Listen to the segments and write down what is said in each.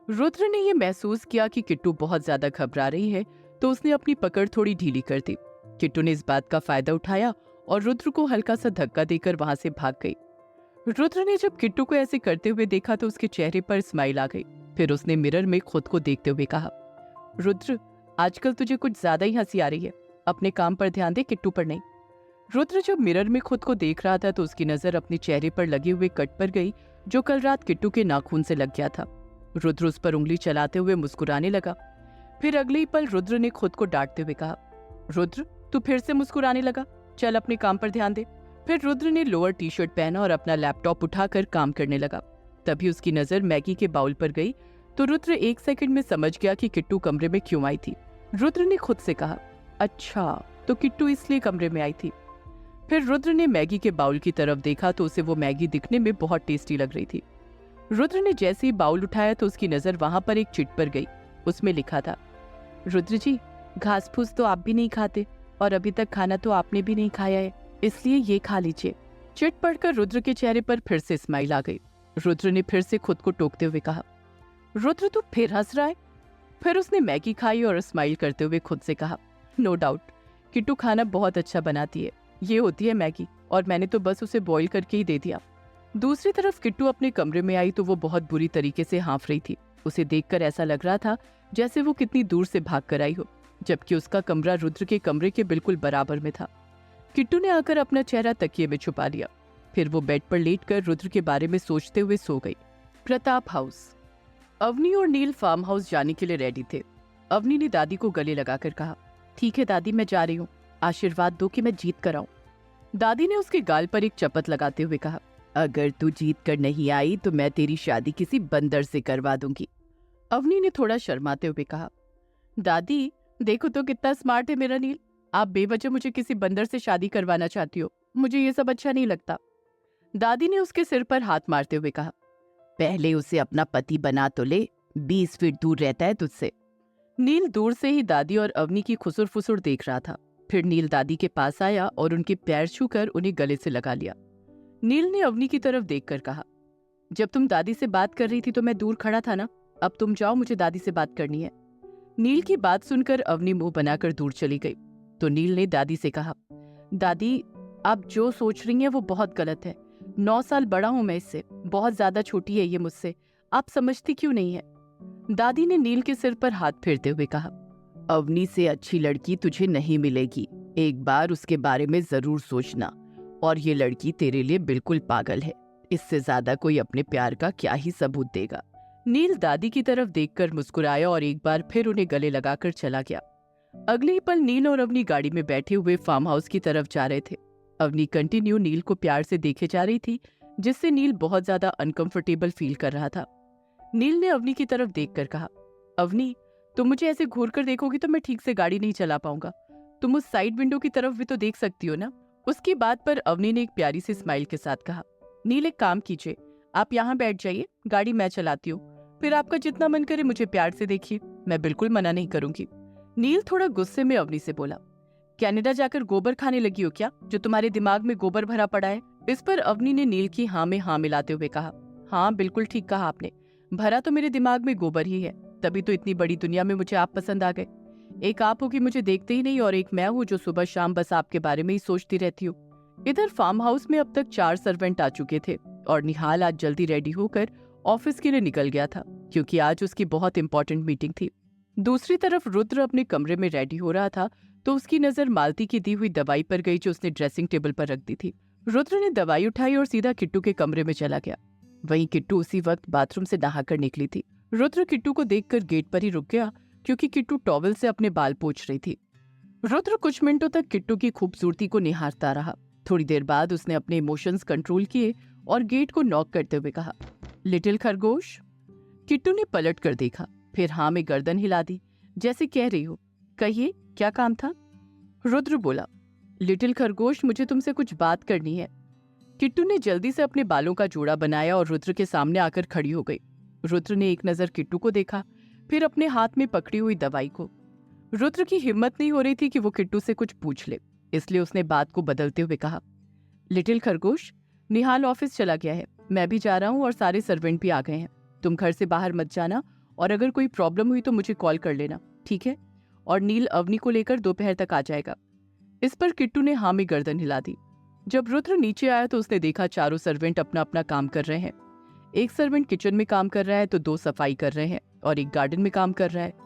रुद्र ने यह महसूस किया कि किट्टू बहुत ज्यादा घबरा रही है, तो उसने अपनी पकड़ थोड़ी ढीली कर दी। किट्टू ने इस बात का फायदा उठाया और रुद्र को हल्का सा धक्का देकर वहां से भाग गई। रुद्र ने जब किट्टू को ऐसे करते हुए देखा तो उसके चेहरे पर स्माइल आ गई। फिर उसने मिरर में खुद को देखते हुए कहा, रुद्र, आजकल तुझे कुछ ज्यादा ही हंसी आ रही है। अपने काम पर ध्यान दे, किट्टू पर नहीं। रुद्र जब मिरर में खुद को देख रहा था तो उसकी नजर अपने चेहरे पर लगे हुए कट पर गई, जो कल रात किट्टू के नाखून से लग गया था। रुद्र उस पर उंगली चलाते हुए मुस्कुराने लगा। फिर अगले ही पल रुद्र ने खुद को डांटते हुए कहा, रुद्र, तू फिर से मुस्कुराने लगा, चल अपने काम पर ध्यान दे। फिर रुद्र ने लोअर टी शर्ट पहना और अपना लैपटॉप उठाकर काम करने लगा। तभी उसकी नजर मैगी के बाउल पर गई तो रुद्र 1 सेकंड में समझ गया कि किट्टू कमरे में क्यों आई थी। रुद्र ने खुद से कहा, अच्छा, तो किट्टू इसलिए कमरे में आई थी। फिर रुद्र ने मैगी के बाउल की तरफ देखा तो उसे वो मैगी दिखने में बहुत टेस्टी लग रही थी। रुद्र ने जैसे ही बाउल उठाया तो उसकी नजर वहां पर एक चिट पर गई। उसमें लिखा था, रुद्र जी, घास फूस तो आप भी नहीं खाते और अभी तक खाना तो आपने भी नहीं खाया है, इसलिए ये खा लीजिए। चिट पढ़कर रुद्र के चेहरे पर फिर से स्माइल आ गई। रुद्र ने फिर से खुद को टोकते हुए कहा, रुद्र, तू फिर हंस रहा है। फिर उसने मैगी खाई और स्माइल करते हुए खुद से कहा, नो डाउट, किट्टू खाना बहुत अच्छा बनाती है। ये होती है मैगी और मैंने तो बस उसे बॉईल करके ही दे दिया। दूसरी तरफ किट्टू अपने कमरे में आई तो वो बहुत बुरी तरीके से हाँफ रही थी। उसे देखकर ऐसा लग रहा था जैसे वो कितनी दूर से भाग कर आई हो, जबकि उसका कमरा रुद्र के कमरे के बिल्कुल बराबर में था। किट्टू ने आकर अपना चेहरा तकिए में छुपा लिया। फिर वो बेड पर लेटकर रुद्र के बारे में सोचते हुए सो गई। प्रताप हाउस। अवनी और नील फार्म हाउस जाने के लिए रेडी थे। अवनी ने दादी को गले लगाकर कहा, ठीक है दादी, मैं जा रही हूँ, आशीर्वाद दो कि मैं जीत कर आऊं। दादी ने उसके गाल पर एक चपत लगाते हुए कहा, अगर तू जीत कर नहीं आई तो मैं तेरी शादी किसी बंदर से करवा दूंगी। अवनी ने थोड़ा शर्माते हुए कहा, दादी, देखो तो कितना स्मार्ट है मेरा नील। आप बेवजह मुझे किसी बंदर से शादी करवाना चाहती हो, मुझे ये सब अच्छा नहीं लगता। दादी ने उसके सिर पर हाथ मारते हुए कहा, पहले उसे अपना पति बना तो ले, 20 फीट दूर रहता है तुझसे। नील दूर से ही दादी और अवनी की खुसुर फुसुर देख रहा था। फिर नील दादी के पास आया और उनके पैर छूकर उन्हें गले से लगा लिया। नील ने अवनी की तरफ देखकर कहा, जब तुम दादी से बात कर रही थी तो मैं दूर खड़ा था ना, अब तुम जाओ, मुझे दादी से बात करनी है। नील की बात सुनकर अवनी मुंह बनाकर दूर चली गई तो नील ने दादी से कहा, दादी, आप जो सोच रही हैं वो बहुत गलत है। 9 साल बड़ा हूं मैं इससे, बहुत ज्यादा छोटी है ये मुझसे, आप समझती क्यों नहीं है। दादी ने नील के सिर पर हाथ फेरते हुए कहा, अवनी से अच्छी लड़की तुझे नहीं मिलेगी, एक बार उसके बारे में जरूर सोचना, और ये लड़की तेरे लिए बिल्कुल पागल है, इससे ज्यादा कोई अपने प्यार का क्या ही सबूत देगा। नील दादी की तरफ देखकर मुस्कुराया और एक बार फिर उन्हें गले लगाकर चला गया। अगले ही पल नील और अवनी गाड़ी में बैठे हुए फार्म हाउस की तरफ जा रहे थे। अवनी कंटिन्यू नील को प्यार से देखे जा रही थी, जिससे नील बहुत ज्यादा अनकंफर्टेबल फील कर रहा था। नील ने अवनी की तरफ देखकर कहा, अवनी, तुम मुझे ऐसे घूर कर देखोगी तो मैं ठीक से गाड़ी नहीं चला पाऊंगा, तुम उस साइड विंडो की तरफ भी तो देख सकती हो ना। उसकी बात पर अवनी ने एक प्यारी सी स्माइल के साथ कहा, नील, एक काम कीजिए, आप यहाँ बैठ जाइए, गाड़ी मैं चलाती हूँ, फिर आपका जितना मन करे मुझे प्यार से देखिए, मैं बिल्कुल मना नहीं करूंगी। नील थोड़ा गुस्से में अवनी से बोला, कनाडा जाकर गोबर खाने लगी हो क्या, जो तुम्हारे दिमाग में गोबर भरा पड़ा है। इस पर अवनी ने नील की हाँ में हाँ मिलाते हुए कहा, हाँ बिल्कुल ठीक कहा आपने, भरा तो मेरे दिमाग में गोबर ही है, तभी तो इतनी बड़ी दुनिया में मुझे आप पसंद आ गए। एक आप हो कि मुझे देखते ही नहीं, और एक मैं हूँ जो सुबह शाम बस आपके बारे में ही सोचती रहती हूँ। इधर फार्म हाउस में अब तक 4 सर्वेंट आ चुके थे और निहाल आज जल्दी रेडी होकर ऑफिस के लिए निकल गया था, क्योंकि आज उसकी बहुत इंपॉर्टेंट मीटिंग थी। दूसरी तरफ रुद्र अपने कमरे में रेडी हो रहा था तो उसकी नजर मालती की दी हुई दवाई पर गई, जो उसने ड्रेसिंग टेबल पर रख दी थी। रुद्र ने दवाई उठाई और सीधा किट्टू के कमरे में चला गया। वहीं किट्टू उसी वक्त बाथरूम से नहाकर निकली थी। रुद्र किट्टू को देखकर गेट पर ही रुक गया, क्योंकि किट्टू टॉवल से अपने बाल पोंछ रही थी। रुद्र कुछ मिनटों तक किट्टू की खूबसूरती को निहारता रहा। थोड़ी देर बाद उसने अपने इमोशंस कंट्रोल किए और गेट को नॉक करते हुए कहा, लिटिल खरगोश। किट्टू ने पलट कर देखा, फिर हाँ में गर्दन हिला दी, जैसे कह रही हो, कहिए क्या काम था। रुद्र बोला, लिटिल खरगोश, मुझे तुमसे कुछ बात करनी है। किट्टू ने जल्दी से अपने बालों का जोड़ा बनाया और रुद्र के सामने आकर खड़ी हो गई। रुद्र ने एक नजर किट्टू को देखा, फिर अपने हाथ में पकड़ी हुई दवाई को। रुद्र की हिम्मत नहीं हो रही थी कि वो किट्टू से कुछ पूछ ले, इसलिए उसने बात को बदलते हुए कहा, लिटिल खरगोश, निहाल ऑफिस चला गया है, मैं भी जा रहा हूँ और सारे सर्वेंट भी आ गए हैं, तुम घर से बाहर मत जाना और अगर कोई प्रॉब्लम हुई तो मुझे कॉल कर लेना, ठीक है? और नील अवनी को लेकर दोपहर तक आ जाएगा। इस पर किट्टू ने हाँ में गर्दन हिला दी। जब रुद्र नीचे आया तो उसने देखा चारों सर्वेंट अपना अपना काम कर रहे हैं। एक सर्वेंट किचन में काम कर रहा है तो दो सफाई कर रहे हैं और एक गार्डन में काम कर रहा है।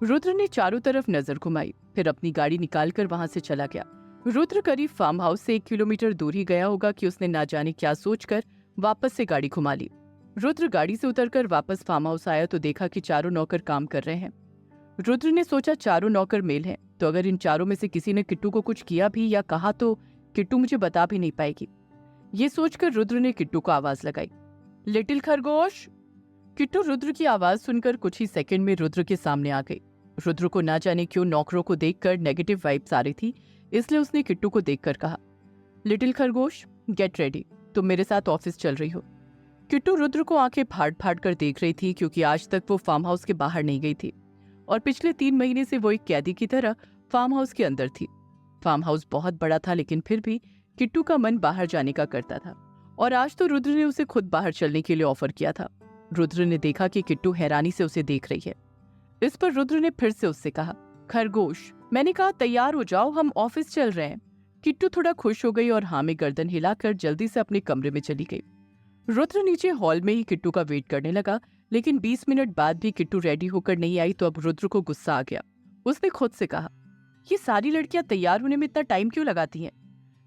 रुद्र ने चारों तरफ नजर घुमाई, फिर अपनी गाड़ी निकालकर वहां से चला गया। रुद्र करीब फार्म हाउस से 1 किलोमीटर दूर ही गया होगा कि उसने ना जाने क्या सोचकर वापस से गाड़ी घुमा ली। रुद्र गाड़ी से उतरकर वापस फार्म हाउस आया तो देखा कि चारों नौकर काम कर रहे हैं। रुद्र ने सोचा चारों नौकर मेल हैं, तो अगर इन चारों में से किसी ने किट्टू को कुछ किया भी या कहा तो किट्टू मुझे बता भी नहीं पाएगी। ये सोचकर रुद्र ने किट्टू को आवाज लगाई, लिटिल खरगोश। किट्टू रुद्र की आवाज सुनकर कुछ ही सेकंड में रुद्र के सामने आ गई। रुद्र को ना जाने क्यों नौकरों को देखकर नेगेटिव वाइब्स आ रही थी, इसलिए उसने किट्टू को देखकर कहा, लिटिल खरगोश गेट रेडी, तुम मेरे साथ ऑफिस चल रही हो। किट्टू रुद्र को आंखें फाड़ फाड़ कर देख रही थी, क्योंकि आज तक वो फार्म हाउस के बाहर नहीं गई थी और पिछले 3 महीने से वो एक कैदी की तरह फार्म हाउस के अंदर थी। फार्म हाउस बहुत बड़ा था, लेकिन फिर भी किट्टू का मन बाहर जाने का करता था और आज तो रुद्र ने उसे खुद बाहर चलने के लिए ऑफर किया था। रुद्र ने देखा कि किट्टू हैरानी से उसे देख रही है। इस पर रुद्र ने फिर से उससे कहा, खरगोश मैंने कहा तैयार हो जाओ, हम ऑफिस चल रहे हैं। किट्टू थोड़ा खुश हो गई और हाँ में गर्दन हिलाकर जल्दी से अपने कमरे में चली गई। रुद्र नीचे हॉल में ही किट्टू का वेट करने लगा, लेकिन 20 मिनट बाद भी किट्टू रेडी होकर नहीं आई तो अब रुद्र को गुस्सा आ गया। उसने खुद से कहा, ये सारी लड़कियां तैयार होने में इतना टाइम क्यों लगाती हैं?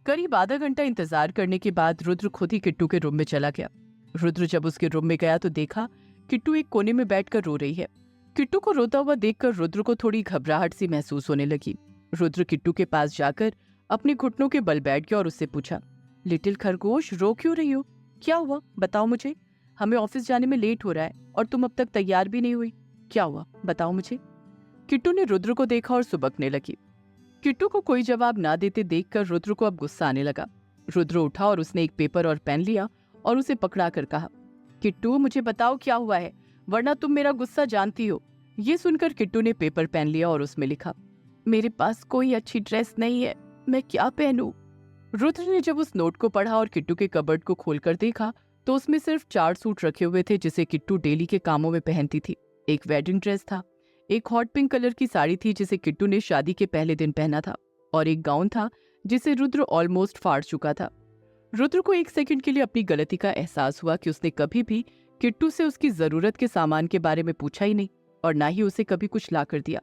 करीब आधा घंटा इंतजार करने के बाद रुद्र खुद ही किट्टू के रूम में चला गया। रुद्र जब उसके रूम में गया तो देखा किट्टू एक कोने में बैठकर रो रही है। किट्टू को रोता हुआ देखकर रुद्र को थोड़ी घबराहट सी महसूस होने लगी। रुद्र किट्टू के पास जाकर अपने घुटनों के बल बैठ गया और उससे पूछा, लिटिल खरगोश रो क्यों रही हो? क्या हुआ बताओ मुझे, हमें ऑफिस जाने में लेट हो रहा है और तुम अब तक तैयार भी नहीं हुई। क्या हुआ बताओ मुझे। किट्टू ने रुद्र को देखा और सुबकने लगी। किट्टू को कोई जवाब ना देते देखकर रुद्र को अब गुस्सा आने लगा। रुद्र उठा और उसने एक पेपर और पेन लिया और उसे पकड़ा कर कहा, किट्टू मुझे बताओ क्या हुआ है, वरना तुम मेरा गुस्सा जानती हो। ये सुनकर किट्टू ने पेपर पेन लिया और उसमें लिखा, मेरे पास कोई अच्छी ड्रेस नहीं है, मैं क्या पहनूं? रुद्र ने जब उस नोट को पढ़ा और किट्टू के कबर्ड को खोलकर देखा तो उसमें सिर्फ 4 सूट रखे हुए थे जिसे किट्टू डेली के कामों में पहनती थी। एक वेडिंग ड्रेस था, एक हॉट पिंक कलर की साड़ी थी जिसे किट्टू ने शादी के पहले दिन पहना था और एक गाउन था जिसे रुद्र ऑलमोस्ट फाड़ चुका था। रुद्र को एक सेकंड के लिए अपनी गलती का एहसास हुआ कि उसने कभी भी किट्टू से उसकी जरूरत के सामान के बारे में पूछा ही नहीं और ना ही उसे कभी कुछ ला कर दिया।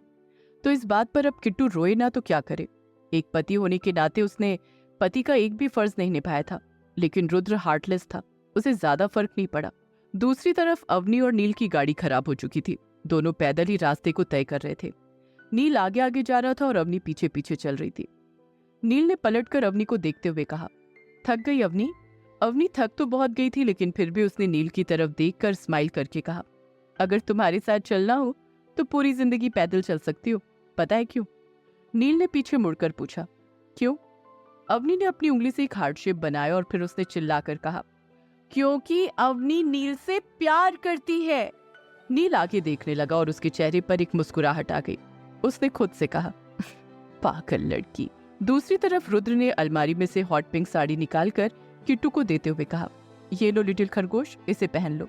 तो इस बात पर अब किट्टू रोए ना तो क्या करे। एक पति होने के नाते उसने पति का एक भी फर्ज नहीं निभाया था, लेकिन रुद्र हार्टलेस था, उसे ज्यादा फर्क नहीं पड़ा। दूसरी तरफ अवनी और नील की गाड़ी खराब हो चुकी थी। दोनों पैदल ही रास्ते को तय कर रहे थे। नील आगे आगे जा रहा था और अवनी पीछे पीछे चल रही थी। नील ने पलटकर अवनी को देखते हुए कहा, थक गई अवनी? अवनी थक तो बहुत गई थी, लेकिन फिर भी उसने नील की तरफ देखकर स्माइल करके कहा, अगर तुम्हारे साथ चलना हो तो पूरी जिंदगी पैदल चल सकती हो, पता है क्यों? नील ने पीछे मुड़कर पूछा, क्यों? अवनी ने अपनी उंगली से एक हार्ट शेप बनाया और फिर उसने चिल्लाकर कहा, क्योंकि अवनी नील से प्यार करती है। नील आगे देखने लगा और उसके चेहरे पर एक मुस्कुराहट आ गई। उसने खुद से कहा, पागल लड़की। दूसरी तरफ रुद्र ने अलमारी में से हॉट पिंक साड़ी निकालकर किट्टू को देते हुए कहा, ये लो लिटिल खरगोश, इसे पहन लो।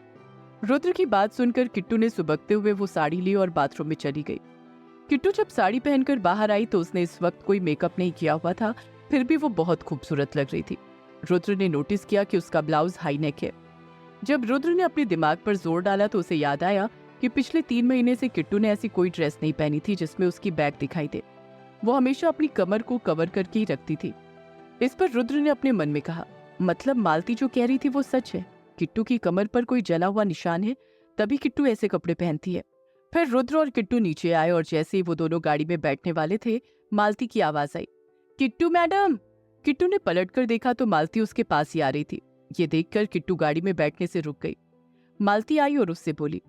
रुद्र की बात सुनकर किट्टू ने सुबकते हुए वो साड़ी ली और बाथरूम में चली गई। किट्टू जब साड़ी पहनकर बाहर आई तो उसने इस वक्त कोई मेकअप नहीं किया हुआ था, फिर भी वो बहुत खूबसूरत लग रही थी। रुद्र ने नोटिस किया कि उसका ब्लाउज हाई नेक है। जब रुद्र ने अपने दिमाग पर जोर डाला तो उसे याद आया कि पिछले 3 महीने से किट्टू ने ऐसी कोई ड्रेस नहीं पहनी थी जिसमें उसकी बैक दिखाई दे। वो हमेशा अपनी कमर को कवर करके ही रखती थी। इस पर रुद्र ने अपने मन में कहा, मतलब मालती जो कह रही थी वो सच है। किट्टू की कमर पर कोई जला हुआ निशान है, तभी किट्टू ऐसे कपड़े पहनती है। फिर रुद्र और किट्टू नीचे आए और जैसे ही वो दोनों गाड़ी में बैठने वाले थे, मालती की आवाज आई, किट्टू मैडम। किट्टू ने पलटकर देखा तो मालती उसके पास ही आ रही थी। ये देखकर किट्टू गाड़ी में बैठने से रुक गई। मालती आई और उससे बोली,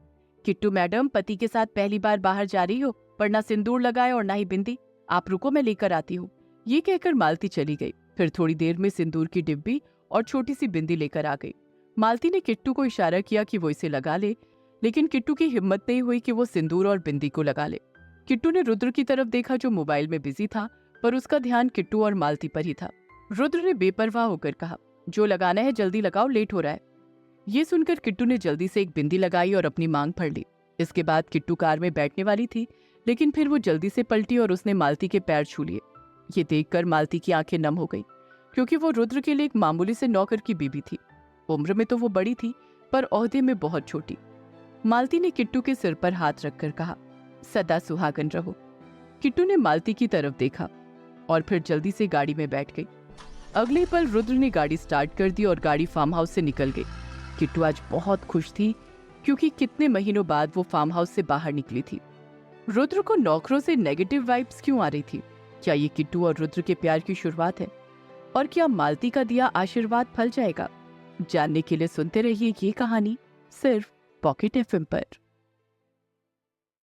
किट्टू मैडम, पति के साथ पहली बार बाहर जा रही हो, पर ना सिंदूर लगाए और ना ही बिंदी। आप रुको, मैं लेकर आती हूँ। ये कहकर मालती चली गई। फिर थोड़ी देर में सिंदूर की डिब्बी और छोटी सी बिंदी लेकर आ गई। मालती ने किट्टू को इशारा किया कि वो इसे लगा ले, लेकिन किट्टू की हिम्मत नहीं हुई कि वो सिंदूर और बिंदी को लगा ले। किट्टू ने रुद्र की तरफ देखा जो मोबाइल में बिजी था, पर उसका ध्यान किट्टू और मालती पर ही था। रुद्र ने बेपरवाह होकर कहा, जो लगाना है जल्दी लगाओ, लेट हो रहा है। ये सुनकर किट्टू ने जल्दी से एक बिंदी लगाई और अपनी मांग भर ली। इसके बाद किट्टू कार में बैठने वाली थी, लेकिन फिर वो जल्दी से पलटी और उसने मालती के पैर छू लिए। ये देखकर मालती की आंखें नम हो गई, क्योंकि वो रुद्र के लिए एक मामूली से नौकर की बीबी थी। उम्र में तो वो बड़ी थी, पर ओहदे में बहुत छोटी। मालती ने किट्टू के सिर पर हाथ रखकर कहा, सदा सुहागन रहो। किट्टू ने मालती की तरफ देखा और फिर जल्दी से गाड़ी में बैठ गई। अगले पल रुद्र ने गाड़ी स्टार्ट कर दी और गाड़ी फार्म हाउस से निकल गई। किट्टू आज बहुत खुश थी, क्योंकि कितने महीनों बाद वो फार्म हाउस से बाहर निकली थी। रुद्र को नौकरों से नेगेटिव वाइब्स क्यों आ रही थी? क्या ये किट्टू और रुद्र के प्यार की शुरुआत है? और क्या मालती का दिया आशीर्वाद फल जाएगा? जानने के लिए सुनते रहिए ये कहानी सिर्फ पॉकेट एफएम पर।